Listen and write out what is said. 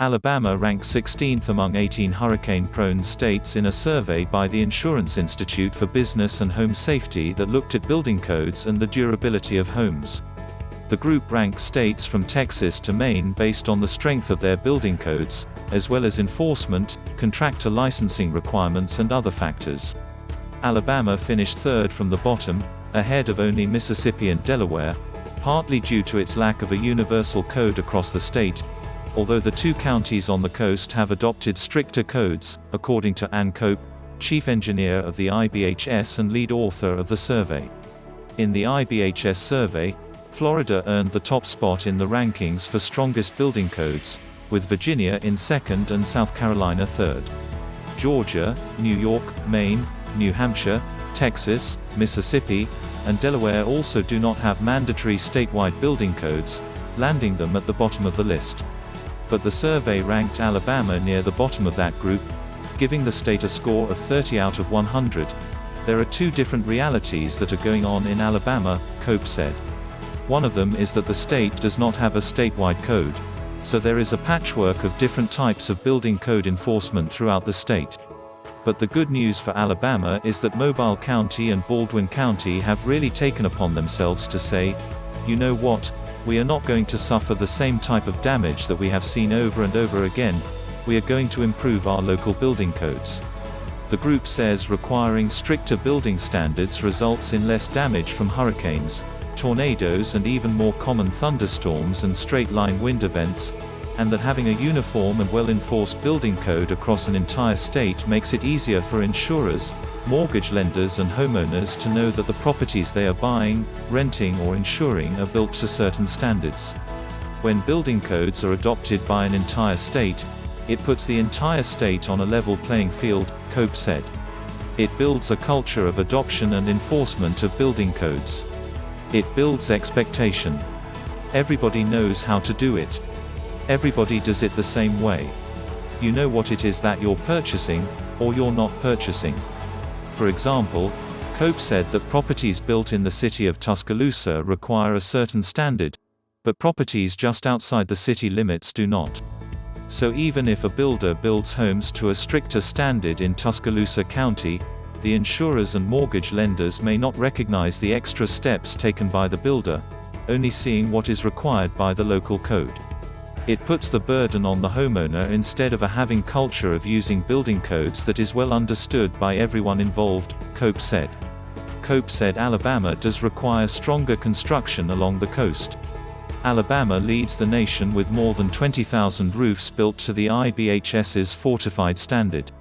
Alabama ranked 16th among 18 hurricane-prone states in a survey by the Insurance Institute for Business and Home Safety that looked at building codes and the durability of homes. The group ranked states from Texas to Maine based on the strength of their building codes, as well as enforcement, contractor licensing requirements and other factors. Alabama finished third from the bottom, ahead of only Mississippi and Delaware, partly due to its lack of a universal code across the state, although the two counties on the coast have adopted stricter codes, according to Ann Cope, chief engineer of the IBHS and lead author of the survey. In the IBHS survey, Florida earned the top spot in the rankings for strongest building codes, with Virginia in second and South Carolina third. Georgia, New York, Maine, New Hampshire, Texas, Mississippi, and Delaware also do not have mandatory statewide building codes, landing them at the bottom of the list. But the survey ranked Alabama near the bottom of that group, giving the state a score of 30 out of 100. There are two different realities that are going on in Alabama, Cope said. One of them is that the state does not have a statewide code, so there is a patchwork of different types of building code enforcement throughout the state. But the good news for Alabama is that Mobile County and Baldwin County have really taken upon themselves to say, you know what? We are not going to suffer the same type of damage that we have seen over and over again. We are going to improve our local building codes. The group says requiring stricter building standards results in less damage from hurricanes, tornadoes and even more common thunderstorms and straight-line wind events, and that having a uniform and well-enforced building code across an entire state makes it easier for insurers, mortgage lenders and homeowners to know that the properties they are buying, renting or insuring are built to certain standards. When building codes are adopted by an entire state, it puts the entire state on a level playing field, Cope said. It builds a culture of adoption and enforcement of building codes. It builds expectation. Everybody knows how to do it. Everybody does it the same way. You know what it is that you're purchasing, or you're not purchasing. For example, Cope said that properties built in the city of Tuscaloosa require a certain standard, but properties just outside the city limits do not. So even if a builder builds homes to a stricter standard in Tuscaloosa County, the insurers and mortgage lenders may not recognize the extra steps taken by the builder, only seeing what is required by the local code. It puts the burden on the homeowner instead of a having culture of using building codes that is well understood by everyone involved, Cope said. Cope said Alabama does require stronger construction along the coast. Alabama leads the nation with more than 20,000 roofs built to the IBHS's Fortified standard.